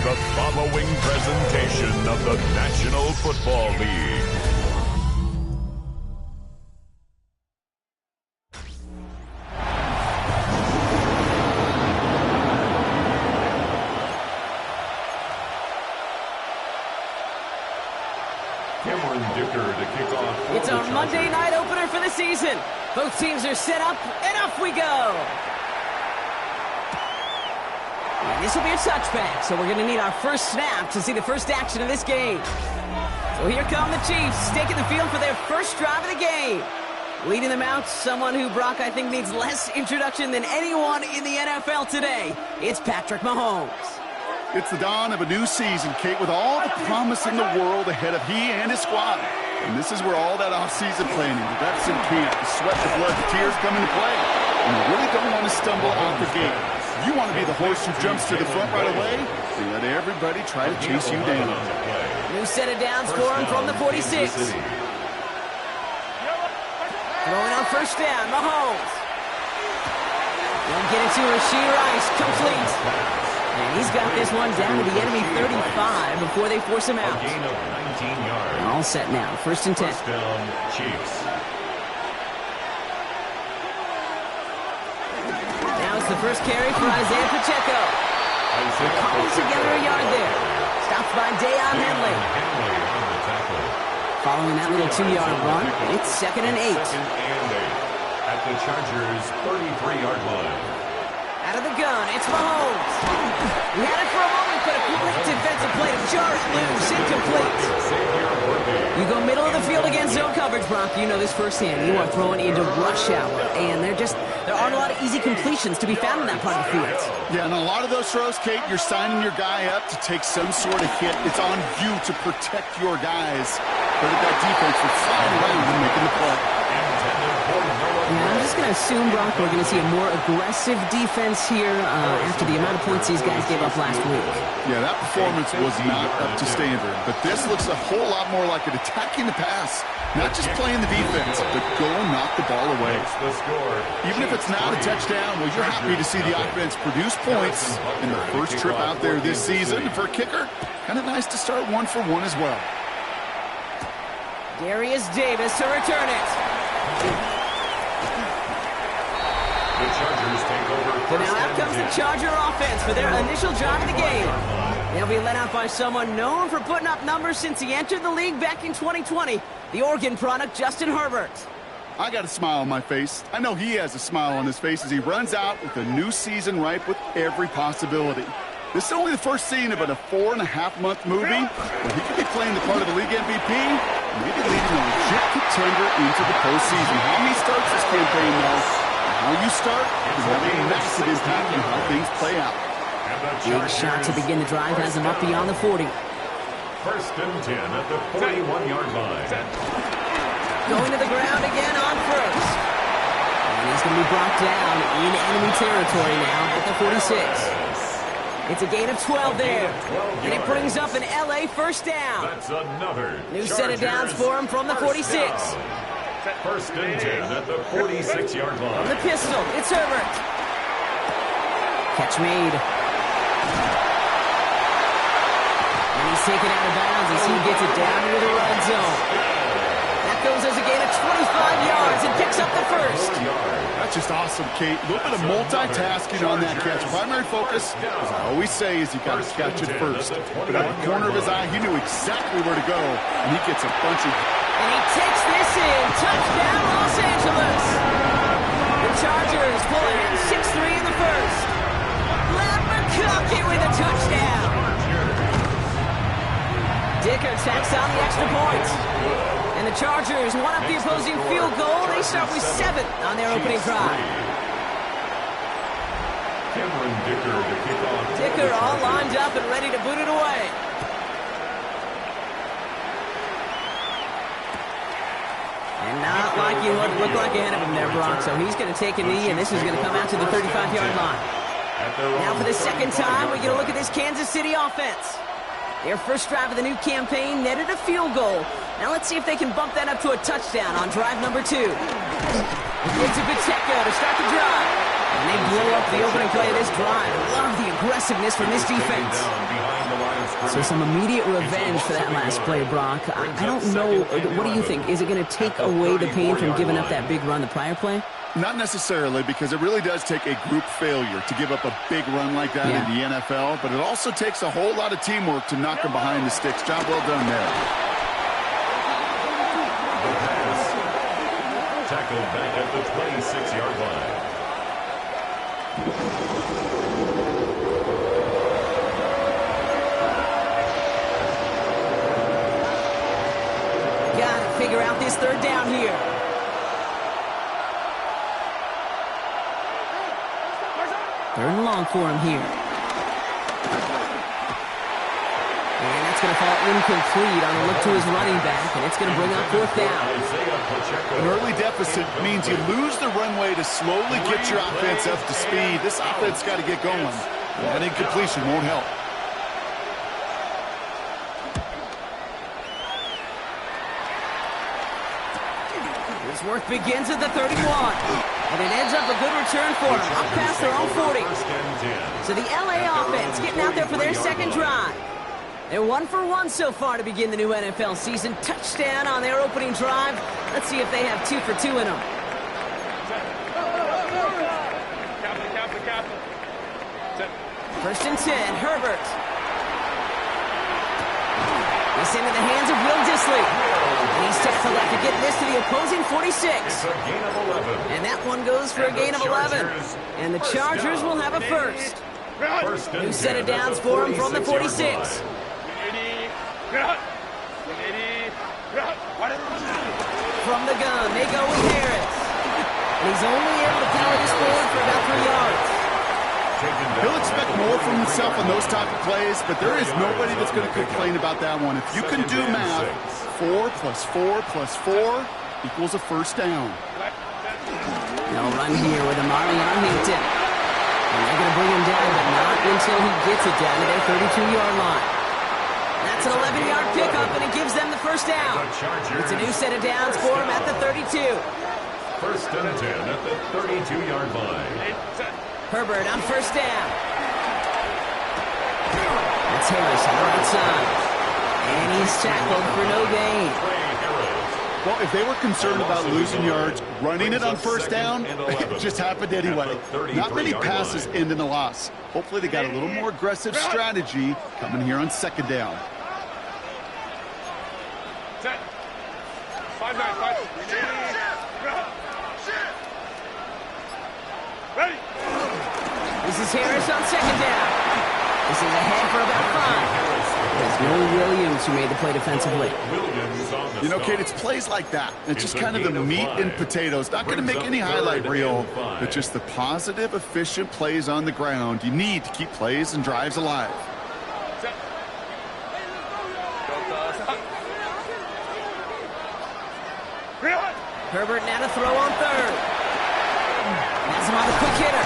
the following presentation of the National Football League. It's our Monday night opener for the season. Both teams are set up, and off we go. And this will be a touchback, so we're going to need our first snap to see the first action of this game. So here come the Chiefs, taking the field for their first drive of the game. Leading them out, someone who, Brock, I think needs less introduction than anyone in the NFL today. It's Patrick Mahomes. It's the dawn of a new season, Kate, with all the promise in the world ahead of he and his squad. And this is where all that off-season planning, the reps in camp, the sweat, the blood, the tears come into play. And you really don't want to stumble out the gate. You want to be the horse who jumps to the front right away, and let everybody try to chase you down. New set of downs for him from the 46. Throwing on first down, Mahomes. Don't get it to Rashee Rice, complete. And he's got this one down to the enemy 35 before they force him out. A gain of 19 yards. All set now, first and 10. First down, Chiefs. Now it's the first carry for Isaiah Pacheco. Calling together a yard there. Stopped by Deion Henley. Following that little 2-yard run, it's 2nd and 8. Second and 8 at the Chargers' 33-yard line. Out of the gun, it's Mahomes. He had it for a moment, but a quick defensive play to jar it loose, incomplete. You go middle of the field against zone coverage, Brock. You know this firsthand. You are throwing into rush hour, and there aren't a lot of easy completions to be found in that part of the field. Yeah, and a lot of those throws, Kate, you're signing your guy up to take some sort of hit. It's on you to protect your guys. But that defense was flying around and making the play. Yeah, I'm just going to assume, Brock, we're going to see a more aggressive defense here after the amount of points these guys gave up last week. Yeah, that performance was not up to standard. But this looks a whole lot more like it attacking the pass. Not just playing the defense, but go and knock the ball away. Even if it's not a touchdown, well, you're happy to see the offense produce points in the first trip out there this season. For a kicker, kind of nice to start 1 for 1 as well. Darius Davis to return it. The Chargers take over. So now out comes the Charger offense for their initial drive of the game. They'll be led out by someone known for putting up numbers since he entered the league back in 2020, the Oregon product, Justin Herbert. I got a smile on my face. I know he has a smile on his face as he runs out with a new season ripe with every possibility. This is only the first scene of a 4.5-month movie where he could be playing the part of the league MVP, maybe leading a legit contender into the postseason. How he starts this campaign, though, how you start is having a massive impact on how things play out. Big shot to begin the drive has him up beyond the 40. First and 10 at the 41-yard line. Going to the ground again on first. And he's going to be brought down in enemy territory now at the 46. It's a gain of 12 there. And it brings up an LA first down. That's another new set of downs for him from the 46. First and 10 at the 46-yard line. From the pistol, it's Herbert. Catch made. And he's taken out of bounds as he gets it down into the red zone. That goes as a gain of 25 yards and picks up the first. That's just awesome, Kate. A little bit of multitasking on that catch. Primary focus, as I always say, is you got to catch it first. But at the corner of his eye, he knew exactly where to go, and he gets a bunch of... And he takes this in. Touchdown, Los Angeles. The Chargers pull ahead 6-3 in the first. Lambercocky with a touchdown. Dicker tacks on the extra point. And the Chargers one up the opposing field goal. They start with 7 on their opening drive. Dicker all lined up and ready to boot it away. And not like you look like ahead of him there, Brock. So he's going to take a knee, and this is going to come out to the 35-yard line. Now for the second time, we get a look at this Kansas City offense. Their first drive of the new campaign netted a field goal. Now let's see if they can bump that up to a touchdown on drive number 2. Gives to Pacheco to start the drive. And they blow up the opening play of this drive. Love the aggressiveness from this defense. So some immediate revenge for that last play, Brock. I don't know. What do you think? Is it going to take away the pain from giving up that big run the prior play? Not necessarily, because it really does take a group failure to give up a big run like that in the NFL, but it also takes a whole lot of teamwork to knock them behind the sticks. Job well done there. The pass. Tackled back at the 26-yard line. Got to figure out this third down here. Third and long for him here. And that's going to fall incomplete on a look to his running back, and it's going to bring up fourth down. An early deficit means you lose the runway to slowly get your offense up to speed. This offense got to get going. That incompletion won't help. His work begins at the 31. And it ends up a good return for him, up past their own 40. So the LA offense getting out there for their second drive. They're 1 for 1 so far to begin the new NFL season. Touchdown on their opening drive. Let's see if they have 2 for 2 in them. First and 10, Herbert. It's into the hands of Will Dissly. And he's tackled after getting this to the opposing 46. It's a gain of 11. And that one goes for a gain of 11. And the Chargers will have a first. New set of downs for him from the 46. From the gun, they go with Harris. And he's only able to power this forward for about 3 yards. He'll expect more from himself on those type of plays, but there is nobody that's going to complain about that one. If you can do math, 4 plus 4 plus 4 equals a first down. No run here with Amari on Hinton. And they're going to bring him down, but not until he gets it down to their 32-yard line. That's an 11-yard pickup, and it gives them the first down. It's a new set of downs for him at the 32. First and 10 at the 32-yard line. Herbert on first down. That's Harris on the right side. And he's tackled for no gain. Well, if they were concerned about losing yards, running it on first down, it just happened anyway. Not many passes end in a loss. Hopefully they got a little more aggressive strategy coming here on second down. Set. 5-9. Ready. This is Harris on second down. This is ahead for about 5. It's no Williams who made the play defensively. You know, Kate, it's plays like that. It's just kind of the meat and potatoes. Not going to make any highlight reel, but just the positive, efficient plays on the ground. You need to keep plays and drives alive. Herbert now to throw on third. That's him on the quick hitter.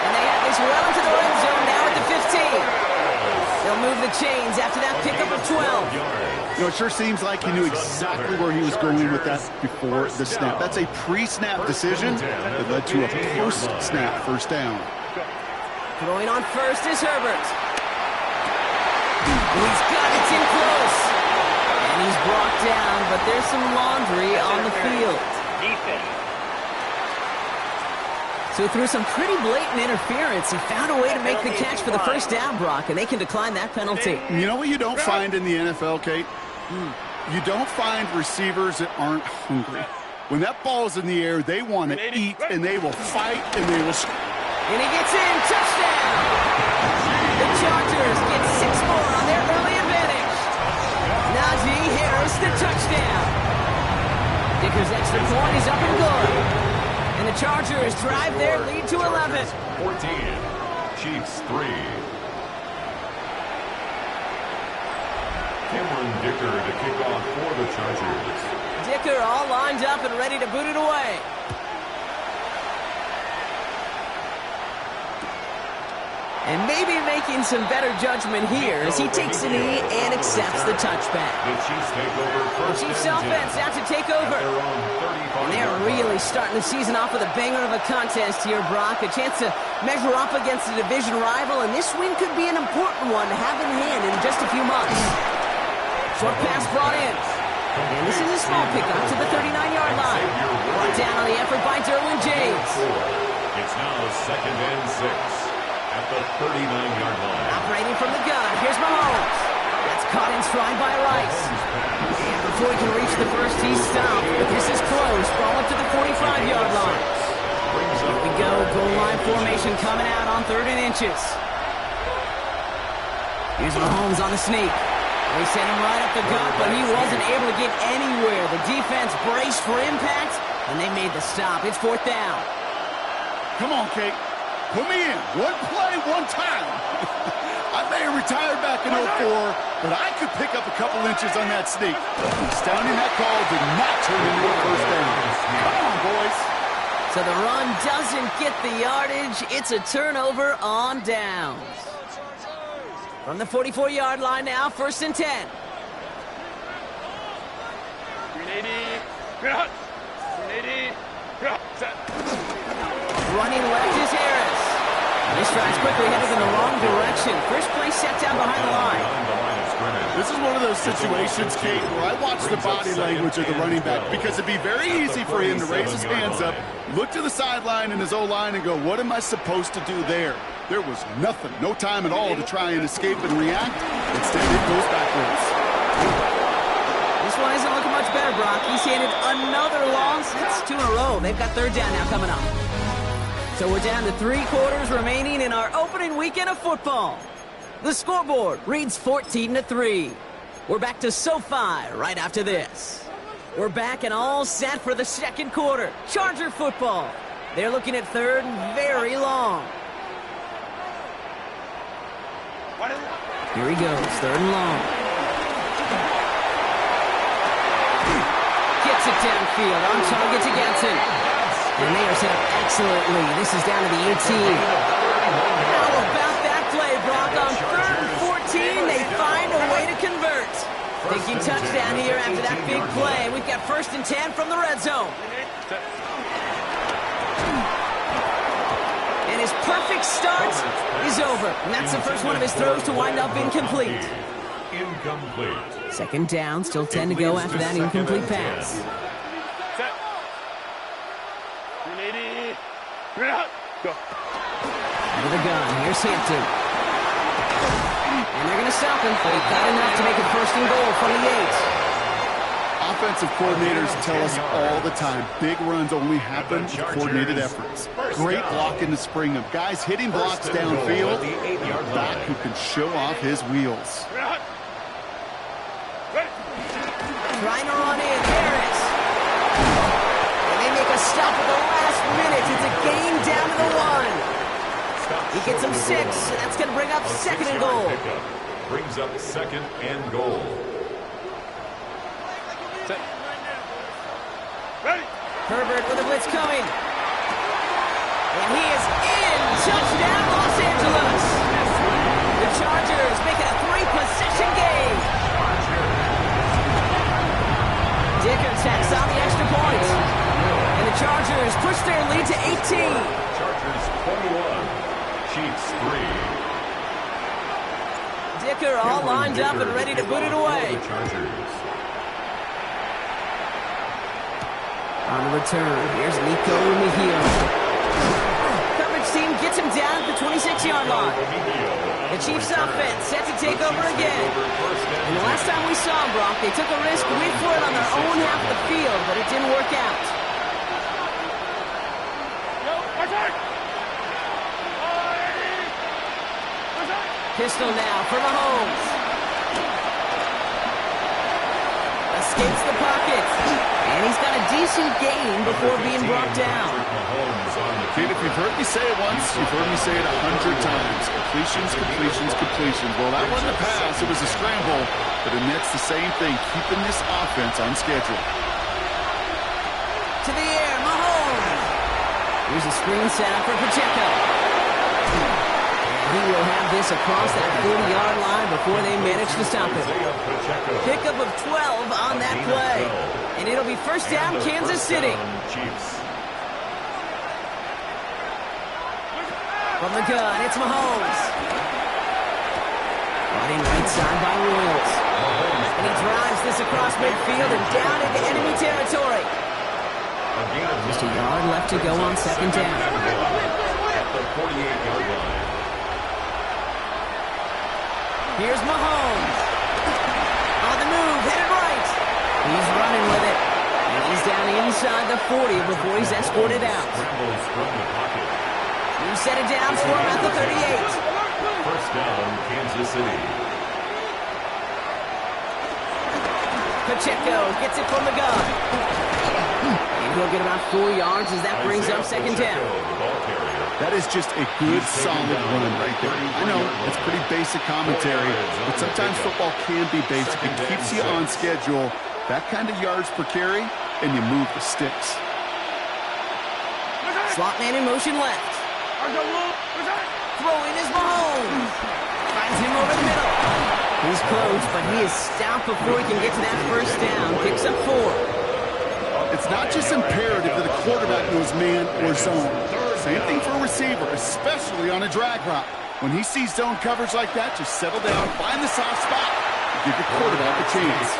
And they have this well into the red zone now at the 15. They'll move the chains after that pickup of 12. You know, it sure seems like he knew exactly where he was going with that before the snap. That's a pre-snap decision that led to a post-snap first down. Throwing on first is Herbert. He's got it in close. And he's brought down, but there's some laundry on the field. So through some pretty blatant interference, he found a way to make the catch for the first down, Brock, and they can decline that penalty. You know what you don't find in the NFL, Kate? You don't find receivers that aren't hungry. When that ball's in the air, they want to eat, and they will fight, and they will... And he gets in, touchdown! The Chargers get 6 more on their early advantage. Najee Harris, the touchdown. Dicker's extra point is up and good. And the Chargers drive their lead to 11. 14, Chiefs 3. Cameron Dicker to kick off for the Chargers. Dicker all lined up and ready to boot it away. And maybe making some better judgment here as he takes a knee and accepts the touchback. The Chiefs offense out to take over. And they're really starting the season off with a banger of a contest here, Brock. A chance to measure up against a division rival, and this win could be an important one to have in hand in just a few months. Short pass brought in. And this is a small pickup to the 39-yard line. Brought down on the effort by Derwin James. It's now 2nd and 6 at the 39-yard line. Operating from the gun, here's Mahomes. That's caught in stride by Rice. And before he can reach the first, he's stopped. But this is close. Ball up to the 45-yard line. Here we go. Goal line formation coming out on 3rd and inches. Here's Mahomes on the sneak. They sent him right up the gut, but he wasn't able to get anywhere. The defense braced for impact, and they made the stop. It's 4th down. Come on, Kate. Put me in. One play, one time. I may have retired back in 04, but I could pick up a couple inches on that sneak. Astounding that call did not turn into a first down. Come on, boys. So the run doesn't get the yardage. It's a turnover on downs. From the 44-yard line now, 1st and 10. Running left is Harris. This drive's quickly headed in the wrong direction. First play set down behind the line. This is one of those situations, Kate, where I watch the body language of the running back because it'd be very easy for him to raise his hands up, look to the sideline in his O-line and go, what am I supposed to do there? There was nothing, no time at all to try and escape and react. Instead, it goes backwards. This one isn't looking much better, Brock. He's handed another loss. It's 2 in a row. They've got 3rd down now coming up. So we're down to 3 quarters remaining in our opening weekend of football. The scoreboard reads 14-3. We're back to SoFi right after this. We're back and all set for the 2nd quarter. Charger football. They're looking at 3rd and very long. Here he goes, 3rd and long. Gets it downfield, on target to Getson. And they are set up excellently. This is down to the 18. How about that play, Brock? On 3rd and 14, they find a way to convert. Thinking touchdown here after that big play. We've got 1st and 10 from the red zone. And his perfect start is over. And that's the first one of his throws to wind up incomplete. Incomplete. 2nd down, still 10 to go after that incomplete pass. Under the gun, here's Hampton. And they're going to stop him, but he got enough to make it 1st and goal from the 8. Offensive coordinators tell us all the time, big runs only happen with coordinated efforts. Great block in the spring of guys hitting blocks downfield, a back who can show off his wheels. Trying to run in, Harris. And they make a stop at the last minute. It's a gain down to the 1. He gets him 6, and that's going to bring up 2nd and goal. Brings up 2nd and goal. Herbert with a blitz coming. And he is in. Touchdown, Los Angeles. The Chargers make it a 3-possession game. Dicker tacks on the extra point. And the Chargers push their lead to 18. Chargers 21, Chiefs 3. Dicker all lined up and ready to put it away. On the return, here's Nico Mejia. Coverage team gets him down at the 26-yard line. The Chiefs offense set to take over again. And the last time we saw them, Brock, they took a risk, went for it on their own half of the field, but it didn't work out. Pistol now for Mahomes. Escapes the pocket. And he's got a decent gain before being brought down. Kid, if you've heard me say it once, you've heard me say it 100 times. Completions, completions, completions. Well, that wasn't a pass. It was a scramble. But it nets the same thing, keeping this offense on schedule. To the air, Mahomes. Here's a screen set up for Pacheco. And He will have this across that 40-yard line before they manage to stop it. Pickup of 12 on that play. And it'll be first down, Kansas City. From the gun, it's Mahomes. Running right side by Royals. And he drives this across midfield and down into enemy territory. Just a yard left to go on second down. At the 48-yard line. Here's Mahomes. On the move, headed right. He's running with it. And he's down inside the 40 before he's escorted out. You set it down for him at the 38. First down, Kansas City. Pacheco gets it from the gun. And he'll get about 4 yards as that brings up second down. That is just a good, solid run right there. I know, it's pretty basic commentary, but sometimes football can be basic. It keeps you on schedule. That kind of yards per carry, and you move the sticks. Slot man in motion left. Throwing is Mahomes. Finds him over the middle. He's close, but he is stopped before he can get to that first down. Picks up 4. It's not just imperative that a quarterback knows man or zone. Same thing for a receiver, especially on a drag route. When he sees zone coverage like that, just settle down, find the soft spot, and give your quarterback a chance.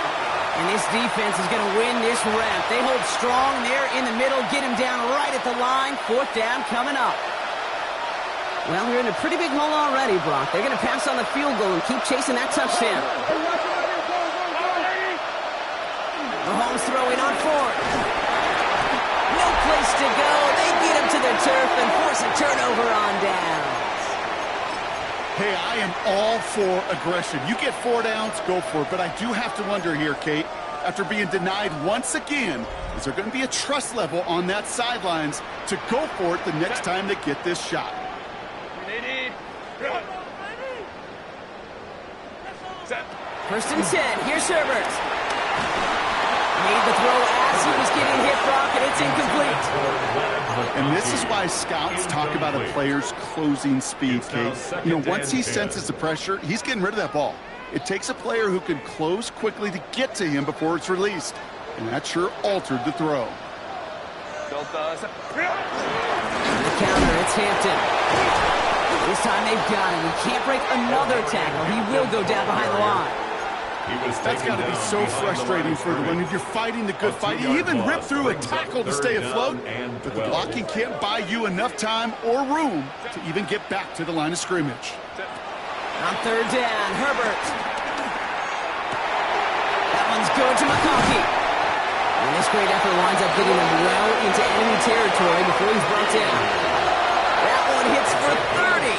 And this defense is going to win this rep. They hold strong there in the middle, get him down right at the line. Fourth down coming up. Well, we're in a pretty big hole already, Brock. They're going to pass on the field goal and keep chasing that touchdown. Mahomes throwing on 4th. No place to go. They get him to the turf and force a turnover on downs. Hey, I am all for aggression. You get 4 downs, go for it. But I do have to wonder here, Kate, after being denied once again, is there going to be a trust level on that sidelines to go for it the next time they get this shot? First and 10. Here's Herbert. Made the throw as he was getting hit, Brock, and it's incomplete. And this is why scouts talk about a player's closing speed, Kate. You know, once he senses the pressure, he's getting rid of that ball. It takes a player who can close quickly to get to him before it's released. And that sure altered the throw. The counter, it's Hampton. This time they've got him. He can't break another tackle. He will go down behind the line. That's got to be so frustrating for the when you're fighting the good fight. You even rip through a tackle to stay afloat, but the blocking can't buy you enough time or room to even get back to the line of scrimmage. On third down, Herbert. That one's good to McConkey. And this great effort winds up getting him well into enemy territory before he's brought down. That one hits for 30.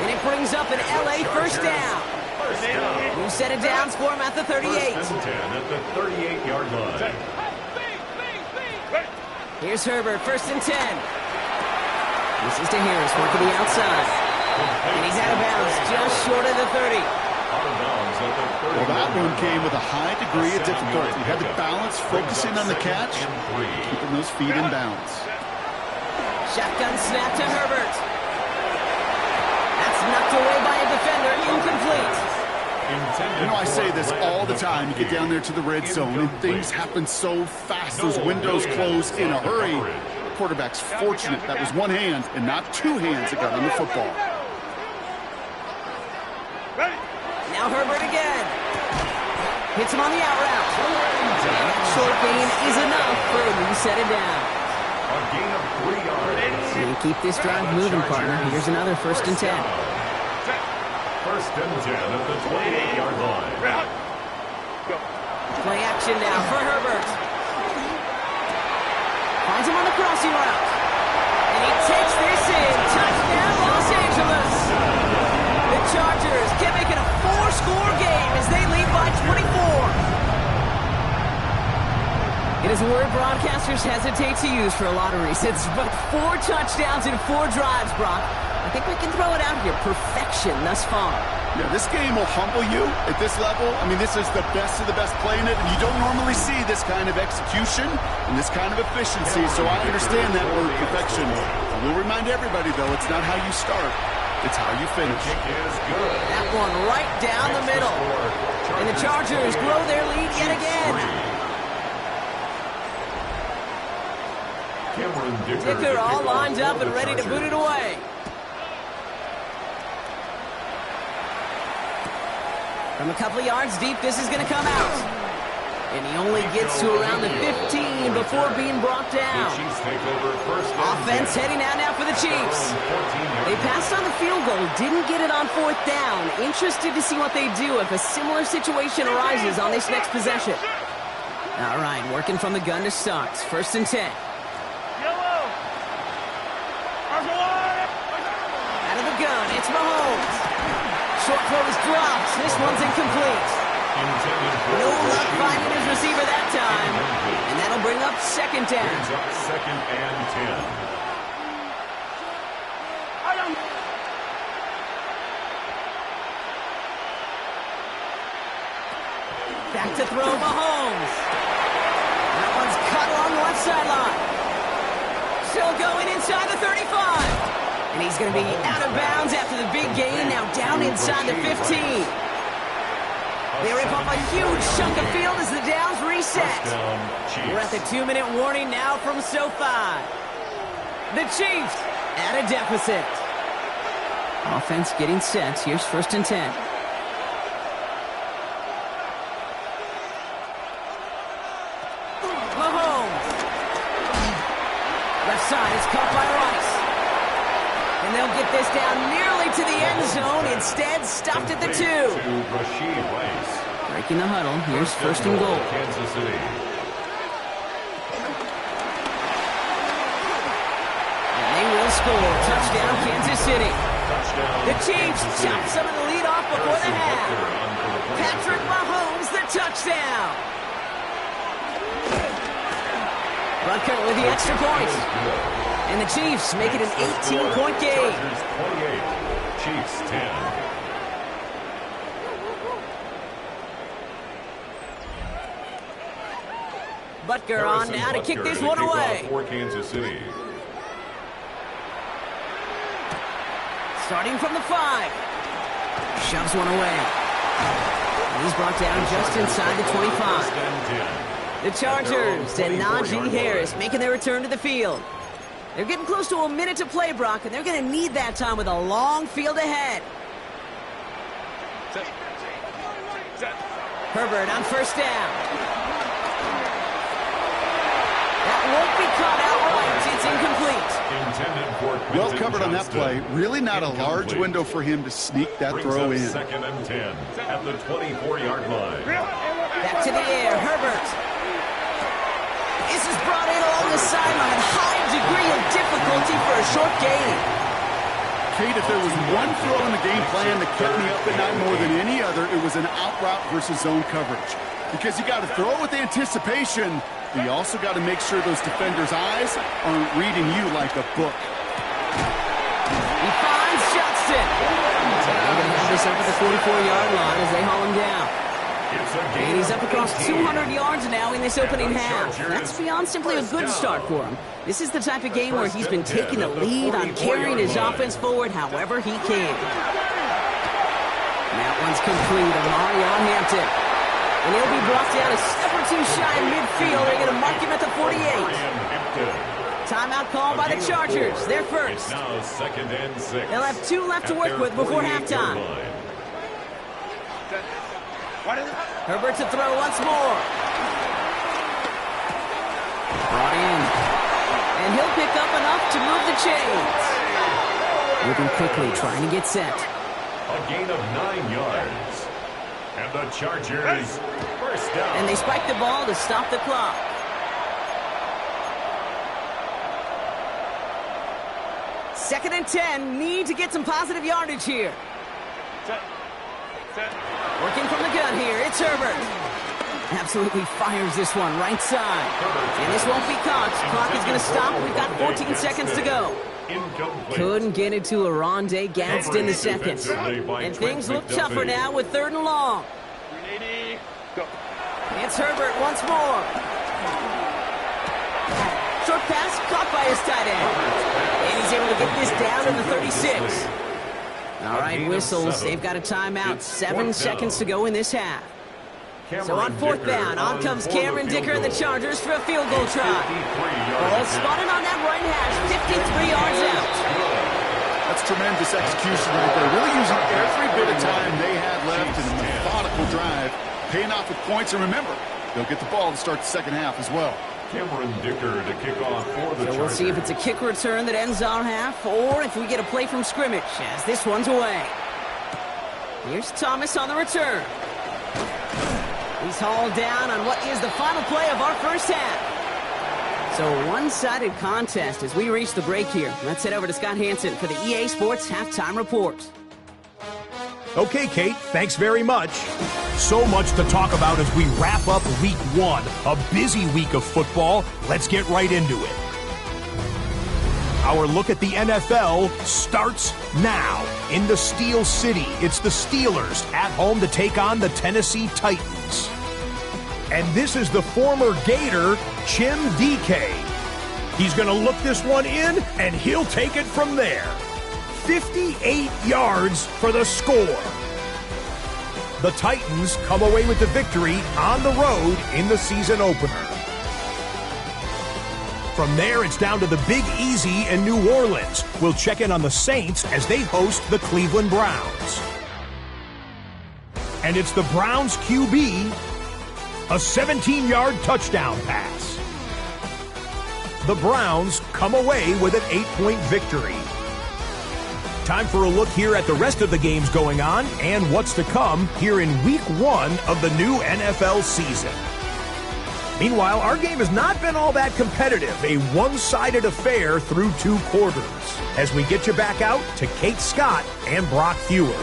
And it brings up an LA first down. You set it down for him at the 38. First and 10 at the 38-yard line. Here's Herbert, first and 10. This is to Harris, working the outside. And he's out of bounds, just short of the 30. Well, that one came with a high degree of difficulty. He had to balance, focusing on the catch, keeping those feet in bounds. Shotgun snap to Herbert. That's knocked away by a defender, incomplete. You know, I say this all the time. You get down there to the red zone, and things happen so fast. Those windows close in a hurry. The quarterback's fortunate that was one hand and not 2 hands that got on the football. Now Herbert again. Hits him on the out route. Short gain is enough for him to set it down. A gain of 3 yards. And keep this drive moving, partner. Here's another first and 10. First and 10 at the 28-yard line. Play action now for Herbert. Finds him on the crossing route. And he takes this in. Touchdown, Los Angeles. The Chargers can make it a 4-score game as they lead by 24. It is a word broadcasters hesitate to use for a lot of reasons, but 4 touchdowns in 4 drives, Brock. I think we can throw it out here. Perfection thus far. Yeah, this game will humble you at this level. I mean, this is the best of the best playing it, and you don't normally see this kind of execution and this kind of efficiency, so I understand that word perfection. I will remind everybody, though, it's not how you start. It's how you finish. That one right down the middle. And the Chargers grow their lead yet again. Dicker all lined up and ready to boot it away. From a couple of yards deep, this is going to come out. And he only gets to around the 15 before being brought down. Offense heading out now for the Chiefs. They passed on the field goal, didn't get it on 4th down. Interested to see what they do if a similar situation arises on this next possession. All right, working from the gun to start. 1st and 10. Out of the gun, it's Mahomes. Short throw is dropped. This one's incomplete. No luck finding his receiver that time. And that'll bring up 2nd down. 2nd and 10. Back to throw Mahomes. That one's cut along the left sideline. Still going inside the 35. And he's going to be out of bounds after the big gain. Now down inside the 15. They rip up a huge chunk of field as the downs reset. We're at the 2-minute warning now from SoFi. The Chiefs at a deficit. Offense getting set. Here's 1st and 10. Mahomes. Left side is caught by Rice. And they'll get this down nearly to the end zone. Instead, stopped at the 2. Breaking the huddle. Here's 1st and goal. Kansas City. And they will score. Touchdown, Kansas City. The Chiefs chop some of the lead off before the half. Patrick Mahomes, the touchdown. Butker with the extra point. And the Chiefs make it an 18-point game. Chargers 28, Chiefs 10. Butker on now to kick this one away. For Kansas City. Starting from the 5. Shoves one away. And he's brought down just inside the 25. The Chargers and Najee Harris making their return to the field. They're getting close to a minute to play, Brock, and they're going to need that time with a long field ahead. Herbert on 1st down. That won't be caught outright. It's incomplete. Well covered on that play. Really not a large window for him to sneak that throw in. 2nd and 10 at the 24-yard line. Back to the air, Herbert. This is brought in along the sideline. High degree of difficulty for a short gain. Kate, if there was one throw in the game plan that kept me up at night more than any other, it was an out route versus zone coverage. Because you got to throw with anticipation, but you also got to make sure those defenders' eyes aren't reading you like a book. He finds Justin. They're going to have this up at the 44-yard line as they haul him down. And he's up across 200 yards now in this opening half. That's beyond simply a good start for him. This is the type of game where he's been taking the lead on carrying his offense forward however he can. And that one's complete. Amari on Hampton. And he'll be brought down a step or two shy in midfield. They're going to mark him at the 48. Timeout called by the Chargers. They're first. Now 2nd and 6. They'll have 2 left to work with before halftime. Herbert to throw once more. Brought in. And he'll pick up enough to move the chains. Moving quickly, trying to get set. A gain of 9 yards. And the Chargers, 1st down. And they spike the ball to stop the clock. Second and 10. Need to get some positive yardage here. Working from the gun here, it's Herbert. Absolutely fires this one right side. And this won't be caught. Clock is going to stop. We've got 14 seconds to go. Couldn't get it to Arondé Gadsden in the second. And things look tougher now with 3rd and long. It's Herbert once more. Short pass caught by his tight end. And he's able to get this down to the 36. All right, whistles. They've got a timeout. 7 seconds to go in this half. So on fourth down, on comes Cameron Dicker and the Chargers for a field goal try. Ball spotted on that right hash, 53 yards out. That's tremendous execution right there. Really using every bit of time they had left in a methodical drive, paying off with points. And remember, they'll get the ball to start the second half as well. Cameron Dicker to kick off for the Chargers. So we'll see if it's a kick return that ends our half, or if we get a play from scrimmage, as this one's away. Here's Thomas on the return. He's hauled down on what is the final play of our first half. So a one-sided contest as we reach the break here. Let's head over to Scott Hansen for the EA Sports Halftime Report. Okay, Kate, thanks very much. So much to talk about as we wrap up week 1. A busy week of football. Let's get right into it. Our look at the NFL starts now. In the Steel City, it's the Steelers at home to take on the Tennessee Titans. And this is the former Gator, Chim DK. He's going to look this one in, and he'll take it from there. 58 yards for the score. The Titans come away with the victory on the road in the season opener. From there, it's down to the Big Easy in New Orleans. We'll check in on the Saints as they host the Cleveland Browns. And it's the Browns QB, a 17-yard touchdown pass. The Browns come away with an 8-point victory. Time for a look here at the rest of the games going on and what's to come here in week 1 of the new NFL season. Meanwhile, our game has not been all that competitive, a one-sided affair through 2 quarters. As we get you back out to Kate Scott and Brock Feward.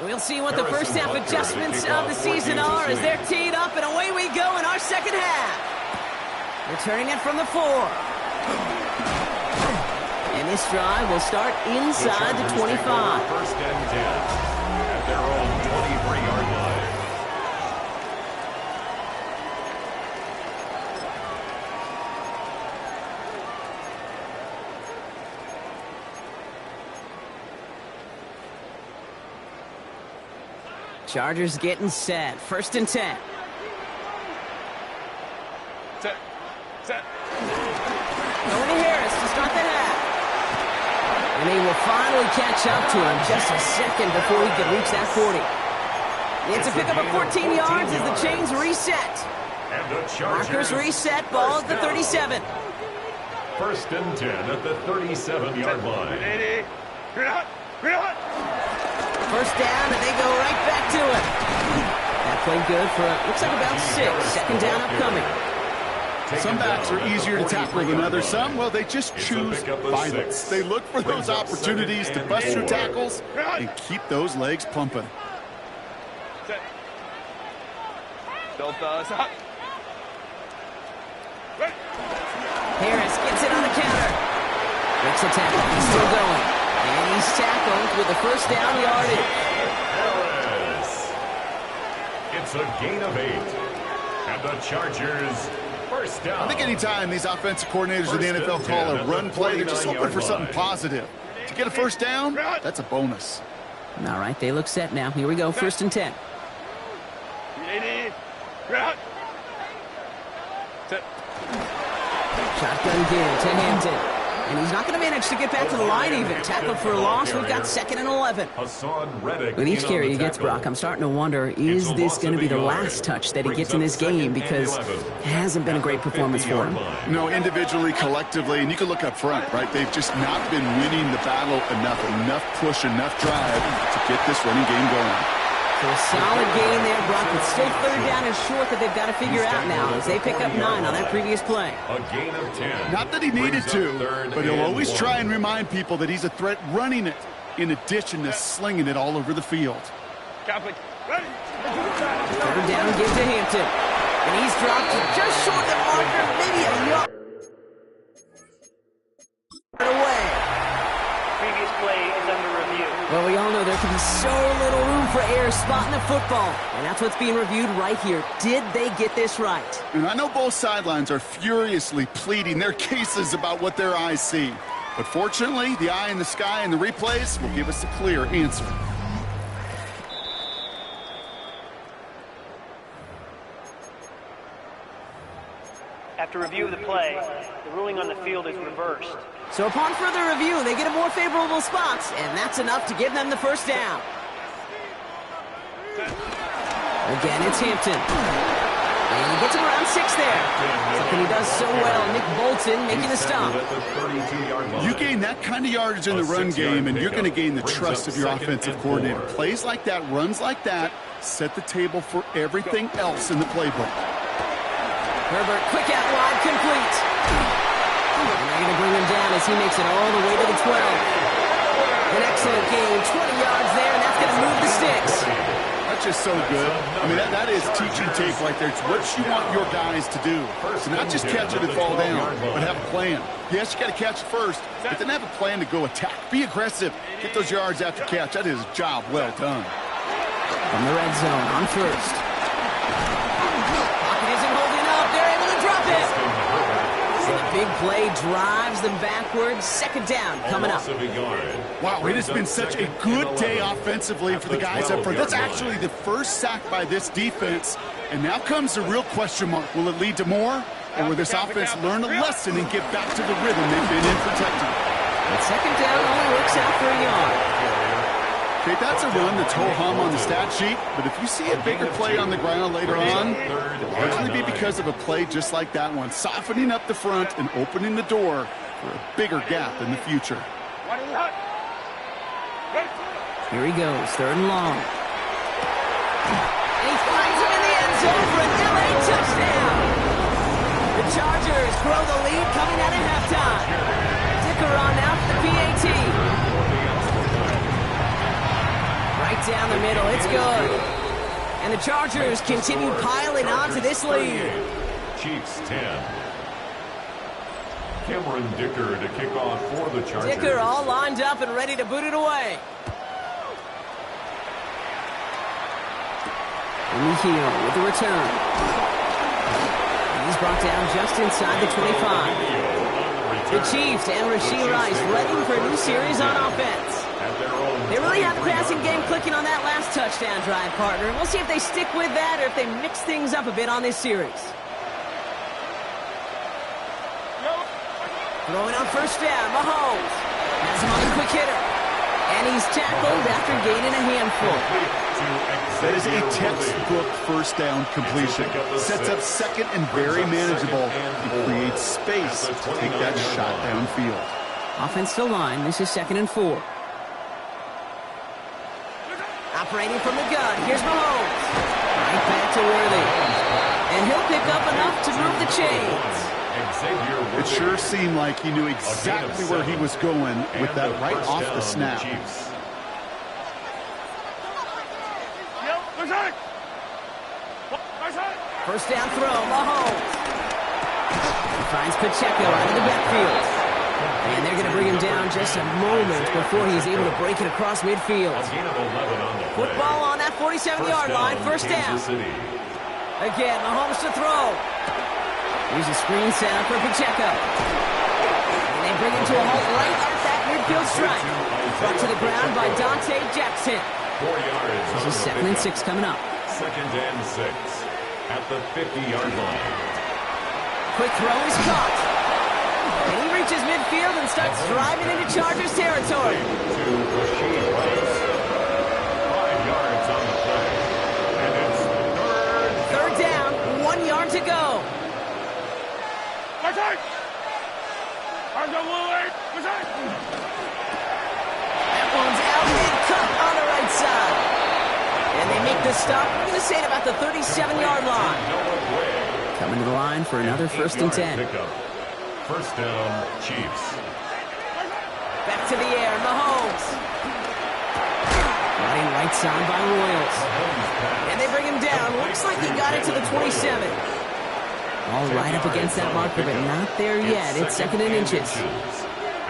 We'll see what the first half adjustments of the season are as they're teed up, and away we go in our second half. Returning it from the 4. And this drive will start inside the 25. First and 10 at their own 23-yard line. Chargers getting set. First and 10. Set. Going to Harris to start the half. And he will finally catch up to him just a second before he could reach that 40. It's a pickup of 14 yards as the chains reset. And the Chargers Markers reset. Ball at the 37. First and 10 at the 37-yard line. First down, and they go right back to it. That played good for, looks like about 6. Second down upcoming. Some backs are easier to tackle than others. Some, well, they just choose violence. They look for those opportunities to bust through tackles and keep those legs pumping. Harris gets it on the counter. Breaks the tackle. He's still going. And he's tackled with the first down yardage. Harris. It's a gain of 8. And the Chargers first down. I think anytime these offensive coordinators in the NFL call a run play, they're just hoping for something positive. To get a first down, that's a bonus. All right, they look set now. Here we go, first and 10. Shotgun give to Hampton. And he's not going to manage to get back to the line even. Tackled for a loss. We've got second and 11. With each carry he gets, Brock, I'm starting to wonder, is this going to be the last touch that he gets in this game? Because it hasn't been a great performance for him. No, individually, collectively, and you can look up front, right? They've just not been winning the battle enough push, enough drive to get this running game going. So a solid gain there, Brock. It's still third down and short that they've got to figure out now as they pick up 9 on that previous play. A gain of 10. Not that he needed to, but he'll always try and remind people that he's a threat running it in addition to slinging it all over the field. Catholic. Ready. Third down, give to Hampton. And he's dropped just short of the marker, maybe a yard away. Previous play is under review. Well, we all know there can be so little room for error spotting the football. And that's what's being reviewed right here. Did they get this right? And I know both sidelines are furiously pleading their cases about what their eyes see. But fortunately, the eye in the sky and the replays will give us a clear answer. After review of the play, the ruling on the field is reversed. So upon further review, they get a more favorable spot, and that's enough to give them the first down. Again, it's Hampton. And he gets him around 6 there. Something he does so well, Nick Bolton making the stop. You gain that kind of yardage in the run game, and you're going to gain the trust of your offensive coordinator. Plays like that, runs like that, set the table for everything else in the playbook. Herbert, quick out wide, complete. And they're going to bring him down as he makes it all the way to the 12. An excellent game, 20 yards there, and that's going to move the sticks. That's just so good. I mean, that is teaching tape right there. It's what you want your guys to do. So not just catch it and fall down, but have a plan. Yes, you got to catch it first, but then have a plan to go attack. Be aggressive. Get those yards after catch. That is a job well done. From the red zone on first. Pocket isn't holding up. They're able to drop it. And the big play drives them backwards. Second down coming up. Wow, it has been such a good day offensively for the guys up front. That's actually the first sack by this defense. And now comes the real question mark. Will it lead to more? Or will this offense learn a lesson and get back to the rhythm they've been in protecting? And second down only works out for a yard. Okay, that's a run that's ho-hum on the stat sheet, but if you see a bigger play on the ground later on, it'll largely be because of a play just like that one, softening up the front and opening the door for a bigger gap in the future. Here he goes, third and long. And he finds him in the end zone for an LA touchdown. The Chargers grow the lead coming out of halftime. Dicker on out for the PAT. Right down the middle, it's good. And the Chargers continue piling on to this lead. Chiefs 10. Cameron Dicker to kick off for the Chargers. Dicker all lined up and ready to boot it away. Heel with the return. He's brought down just inside the 25. The Chiefs and Rashee Rice ready for a new series on offense. They really have the passing game clicking on that last touchdown drive, partner. We'll see if they stick with that or if they mix things up a bit on this series. Throwing on first down, Mahomes. Has him on the quick hitter. And he's tackled after gaining a handful. That is a textbook first down completion. Sets up second and very manageable. He creates space to take that shot downfield. Offense to line. This is 2nd and 4. Operating from the gun. Here's Mahomes. Right back to Worthy. And he'll pick up enough to move the chains. It sure seemed like he knew exactly where he was going with that right off the snap. First down throw, Mahomes. He finds Pacheco out of the backfield. And they're going to bring him down just a moment before he's able to break it across midfield. Football on that 47-yard line, first down. Again, Mahomes to throw. Here's a screen setup for Pacheco. And they bring him to a halt right at that midfield strike. Brought to the ground by Dante Jackson. 4 yards. This is 2nd and 6 coming up. 2nd and 6 at the 50-yard line. Quick throw is caught. And he reaches midfield and starts driving into Chargers territory. To Rashee Rice. 5 yards on the play. And it's third down, 1 yard to go. That one's out mid-cut on the right side. And they make the stop. I'm going to say it about the 37-yard line. Coming to the line for another 1st and 10. Pickup. First down, Chiefs. Back to the air, Mahomes. Brought in right side by Royals. And they bring him down. Looks like he got it to the 27. All right up against that marker, but not there yet. It's second and inches.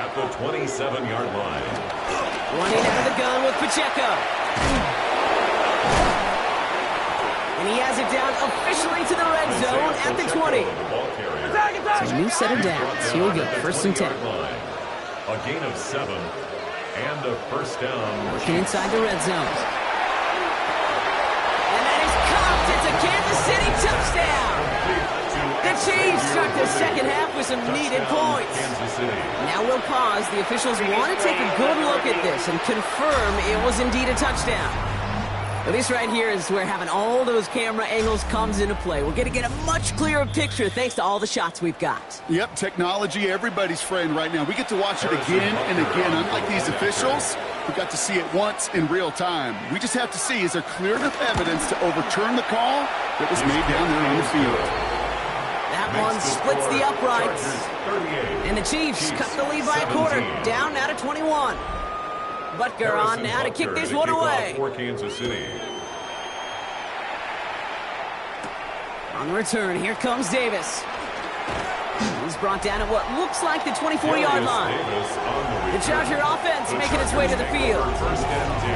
At the 27-yard line. Running out of the gun with Pacheco. And he has it down officially to the red zone at the 20. So a new set of downs. Here we go, first and 10. A gain of 7 and a first down. Working inside the red zone. And that is caught. It's a Kansas City touchdown. The Chiefs start the second half with some needed points. Now we'll pause. The officials want to take a good look at this and confirm it was indeed a touchdown. Well, this right here is where having all those camera angles comes into play. We're going to get a much clearer picture thanks to all the shots we've got. Yep, technology, everybody's friend right now. We get to watch it again and again. Unlike these officials, we got to see it once in real time. We just have to see, is there clear enough evidence to overturn the call that was made down there on the field? That one splits the uprights. And the Chiefs cut the lead by a quarter, down now to 21. Butker on now to kick this one away. For Kansas City. On the return, here comes Davis. He's brought down at what looks like the 24-yard line. The Charger offense making its way to the field.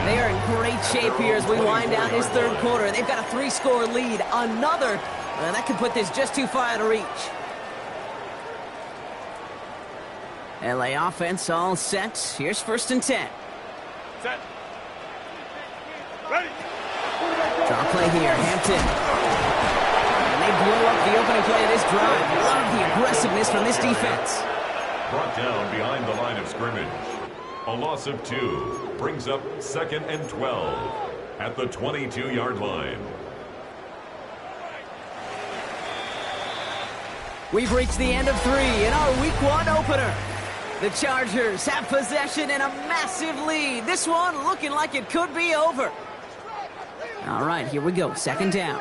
They are in great shape here as we wind down this third quarter. They've got a 3-score lead. Another, that could put this just too far out of reach. LA offense all set. Here's first and 10. Set. Ready. Draw play here, Hampton. And they blow up the opening play of this drive. Love the aggressiveness from this defense. Brought down behind the line of scrimmage. A loss of 2 brings up second and 12 at the 22-yard line. We've reached the end of 3 in our Week 1 opener. The Chargers have possession and a massive lead. This one looking like it could be over. All right, here we go. Second down.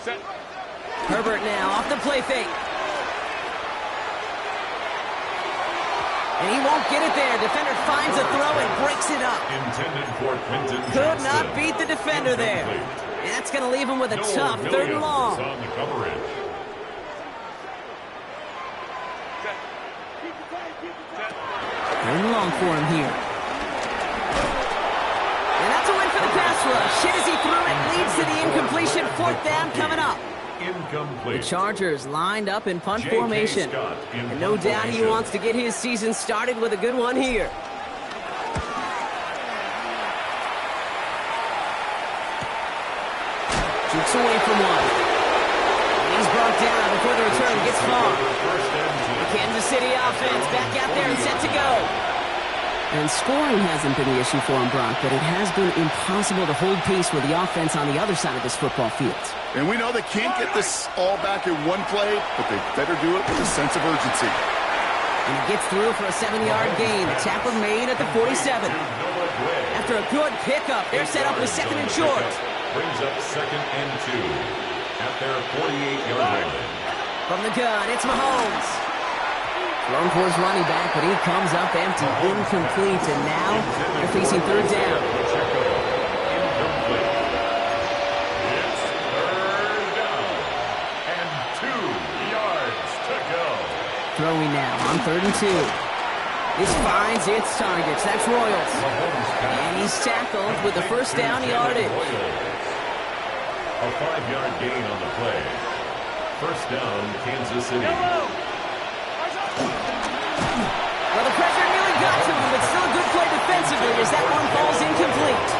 Set. Herbert now off the play fake. And he won't get it there. Defender finds a throw and breaks it up. Intended for Quentin Could Johnson. not beat the defender there. And that's going to leave him with a tough third and long. On the coverage. Third and long for him here. And that's a win for the pass rush. Hit as he threw it, leads to the incompletion. Fourth down coming up. Incomplete. The Chargers lined up in punt formation. And no doubt he wants to get his season started with a good one here. Shoots away from one. He's brought down before the return gets far. The Kansas City offense back out there and set to go. And scoring hasn't been the issue for him, Brock, but it has been impossible to hold pace with the offense on the other side of this football field. And we know they can't get this all back in one play, but they better do it with a sense of urgency. And he gets through for a 7-yard gain. The tackle made at the 47. After a good pickup, they're set up with second and short. Brings up second and 2 at their 48-yard line. From the gun, it's Mahomes. Thrown for his running back, but he comes up empty, incomplete, and now they're facing third down. Incomplete. It's third down and 2 yards to go. Throwing now on 3rd and 2. This finds its targets. That's Royals. And he's tackled with the first down yardage. A 5-yard gain on the play. First down, Kansas City. Well, the pressure nearly got to him, but still a good play defensively as that one falls incomplete.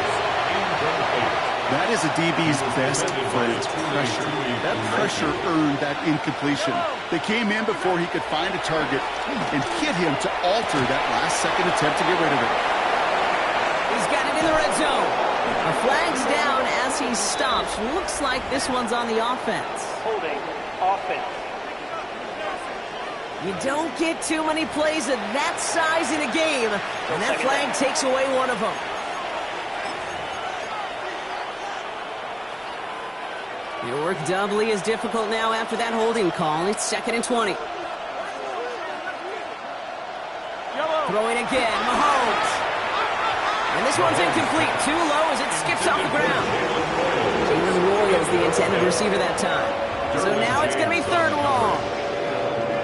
That is a DB's best friend, pressure. That pressure earned that incompletion. They came in before he could find a target and hit him to alter that last-second attempt to get rid of it. He's got it in the red zone. A flag's down as he stops. Looks like this one's on the offense. Holding offense. You don't get too many plays of that size in a game, and that flag takes away one of them. Your work doubly as difficult now after that holding call. It's second and 20. Throwing again, Mahomes. This one's incomplete. Too low as it skips off the ground. Jalen Royals the intended receiver that time. So now it's going to be 3rd and long.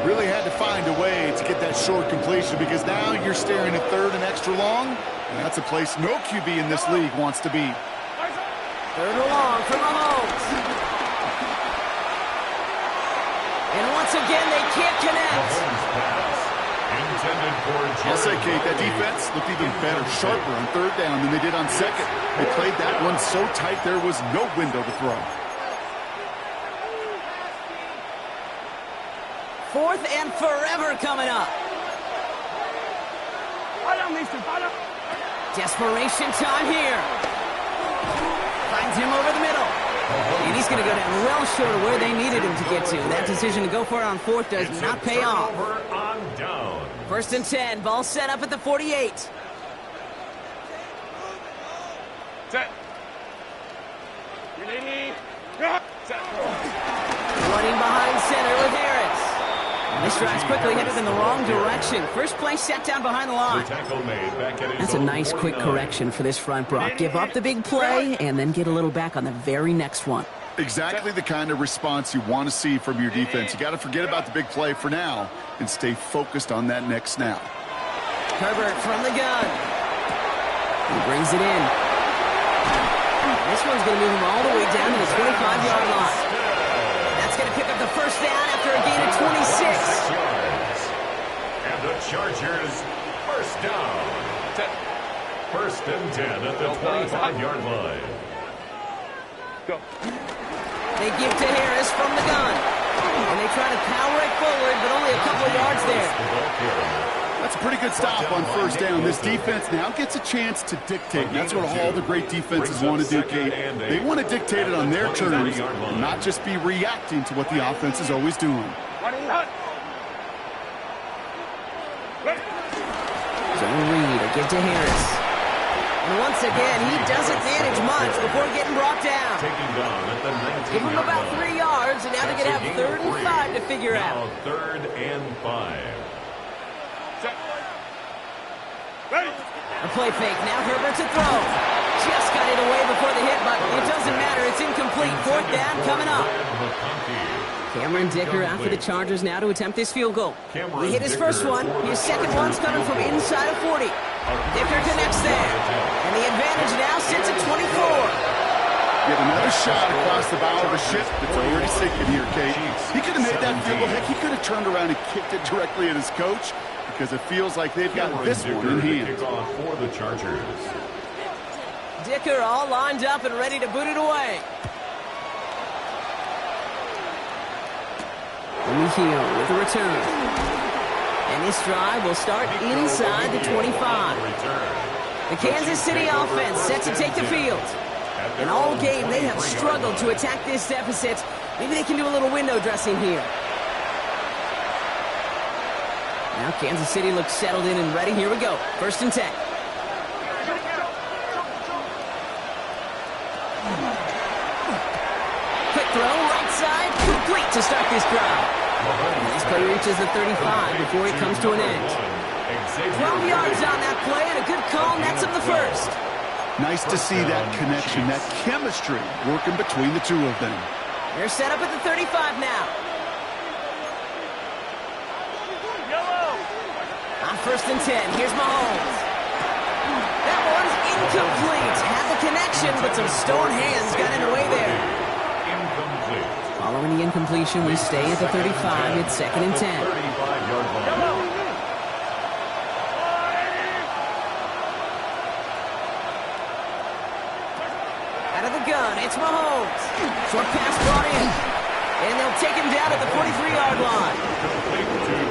Really had to find a way to get that short completion because now you're staring at 3rd and extra long. And that's a place no QB in this league wants to be. 3rd and long for Mahomes. And once again, they can't connect. I'll say, Kate, that defense looked even better, sharper on 3rd down than they did on 2nd. They played that one so tight there was no window to throw. 4th and forever coming up. Desperation time here. Finds him over the middle. And he's going to go down well short of where they needed him to get to. That decision to go for it on 4th does not pay off. 1st and 10. Ball set up at the 48. Set. Set. Running behind center with Harris. And this drive's quickly headed in the wrong direction. First play set down behind the line. That's a nice quick correction for this front, Brock. Give up the big play and then get a little back on the very next one. Exactly the kind of response you want to see from your defense. You got to forget about the big play for now and stay focused on that next snap. Herbert from the gun. He brings it in. This one's going to move him all the way down to the 25-yard line. That's going to pick up the 1st down after a gain of 26. And the Chargers, 1st down. 1st and 10 at the 25-yard line. Go. They give to Harris from the gun. And they try to power it forward, but only a couple of yards there. That's a pretty good stop on 1st down. This defense now gets a chance to dictate. That's what all the great defenses want to do, Kate. They want to dictate it on their terms and not just be reacting to what the offense is always doing. Zone read, a give to Harris. And once again, he doesn't manage much before getting brought down. Give him about 3 yards, and now they're going to have 3rd and 5 to figure out. 3rd and 5. A play fake. Now Herbert to throw. Just got it away before the hit, but it doesn't matter. It's incomplete. 4th down coming up. Cameron Dicker out for the Chargers now to attempt this field goal. He hit his first one. His second one's coming from inside of 40. Dicker connects there. And the advantage now sits at 24. Yet another shot across the bow of a ship that's already sinking here, Kate. He could have made that field goal. Heck, he could have turned around and kicked it directly at his coach because it feels like they've got this one in hand. For the Chargers. Dicker all lined up and ready to boot it away. Heel with a return. And this drive will start inside the 25. The Kansas City offense set to take the field. And all game, they have struggled to attack this deficit. Maybe they can do a little window dressing here. Now Kansas City looks settled in and ready. Here we go. 1st and 10. Quick throw, right side, complete to start this drive. And this play reaches the 35 before it comes to an end. 12 yards on that play and a good call nets him the 1st. Nice to see that connection, that chemistry working between the two of them. They're set up at the 35 now. On 1st and 10, here's Mahomes. That one's incomplete. Had the connection, but some stone hands got in the way there. Incomplete. Following the incompletion, we stay at the 35. It's 2nd and 10. 35-yard line. Out of the gun, it's Mahomes. Short pass brought in. And they'll take him down at the 43-yard line.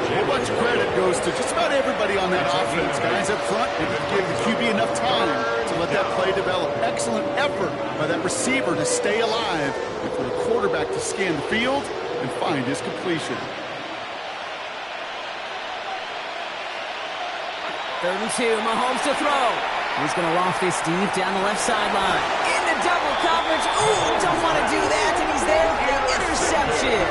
A whole bunch of credit goes to just about everybody on that offense. Guys up front, they give the QB enough time to let that play develop. Excellent effort by that receiver to stay alive and for the quarterback to scan the field and find his completion. 3rd and 2, Mahomes to throw. He's going to loft this deep down the left sideline. Into double coverage. Ooh, don't want to do that, and he's there for the interception.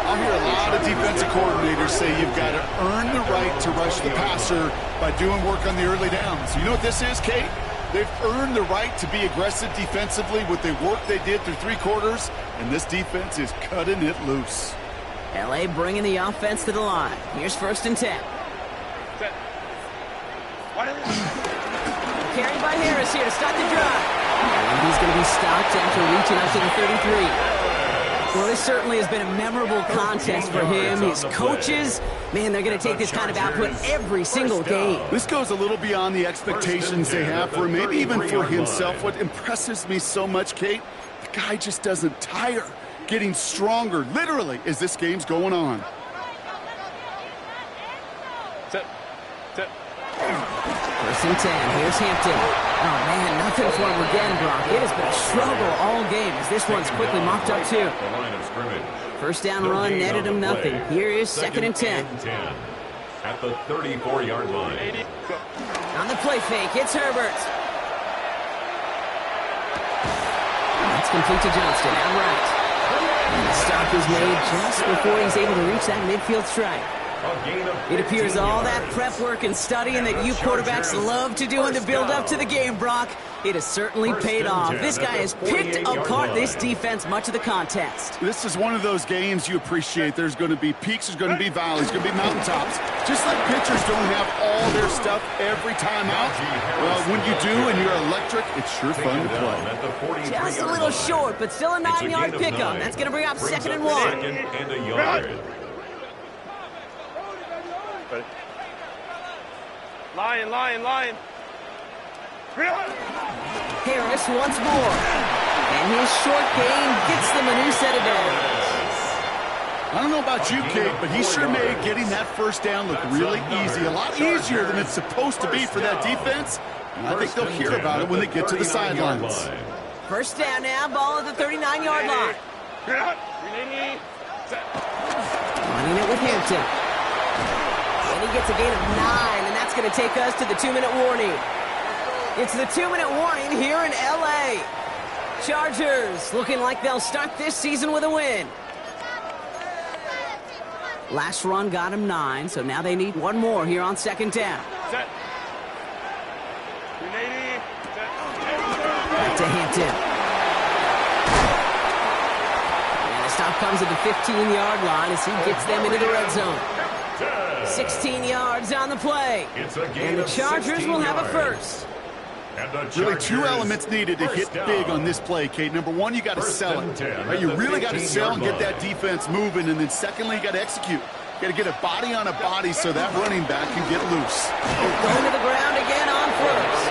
I'll hear a lot of defensive coordinators say you've got to earn the right to rush the passer by doing work on the early downs. You know what this is, Kate? They've earned the right to be aggressive defensively with the work they did through 3 quarters, and this defense is cutting it loose. LA bringing the offense to the line. Here's 1st and 10. Set. Wide open. Carried by Harris here to start the drive. And he's going to be stopped after reaching up to the 33. Well, this certainly has been a memorable contest for him. His coaches, man, they're going to take this kind of output every single game. This goes a little beyond the expectations they have for him, maybe even for himself. What impresses me so much, Kate, the guy just doesn't tire. Getting stronger, literally, as this game's going on. Set. Set. 1st and 10. Here's Hampton. Oh, man, nothing for him again, Brock. It has been a struggle all game as this one's quickly mopped up, too. The line of scrimmage. 1st down run netted him nothing. Here is 2nd and 10. At the 34-yard line. On the play fake, it's Herbert. That's complete to Johnston, out right. And the stop is made just before he's able to reach that midfield strike. It appears all that prep work and studying that you quarterbacks love to do in the build-up to the game, Brock, it has certainly paid off. This guy has picked apart this defense much of the contest. This is one of those games you appreciate. There's going to be peaks, there's going to be valleys, there's going to be mountaintops. Just like pitchers don't have all their stuff every time out, well, when you do and you're electric, it's sure fun to play. Just a little short, but still a 9-yard pickup. That's going to bring up 2nd and 1. 2nd and a yard. Lion. Harris once more. And his short gain gets them a new set of downs. I don't know about you, Kate, but he sure made getting that 1st down look really easy. A lot easier than it's supposed to be for that defense. And I think they'll hear about it when they get to the sidelines. 1st down now, ball at the 39-yard line. Running it with Hampton. And he gets a gain of 9, and that's going to take us to the 2-minute warning. It's the 2-minute warning here in LA. Chargers looking like they'll start this season with a win. Last run got him 9, so now they need one more here on 2nd down. Set. Back to Hampton. And the stop comes at the 15-yard line as he gets them into the red zone. 16 yards on the play. And the Chargers will have a 1st. Really 2 elements needed to hit big on this play, Kate. Number 1, you got to sell it. Right? You really got to sell and get that defense moving. And then secondly, you got to execute. You got to get a body on a body so that running back can get loose. Going to the ground again on 1st.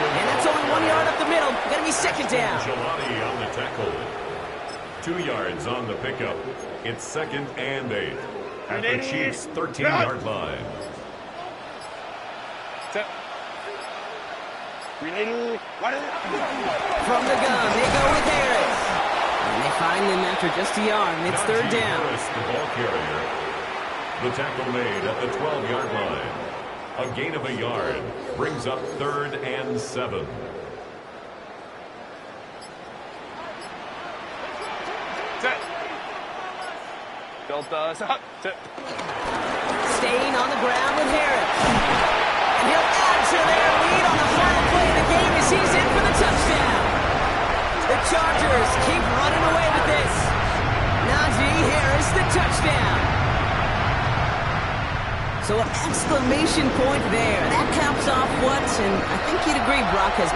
And that's only 1 yard up the middle. Got to be 2nd down. Gelati on the tackle. 2 yards on the pickup. It's 2nd and 8. At the Chiefs' 13-yard line. Set. From the gun, they go with Harris. And they find him after just a yard, and it's 3rd down. Harris, the ball carrier. The tackle made at the 12-yard line. A gain of a yard brings up 3rd and 7. Set. Delta, stop. Set. Staying on the ground with Harris. And he'll add to their lead on the final play of the game as he's in for the touchdown. The Chargers keep running away with this. Najee Harris, the touchdown. So an exclamation point there. That caps off what, and I think you'd agree, Brock, has been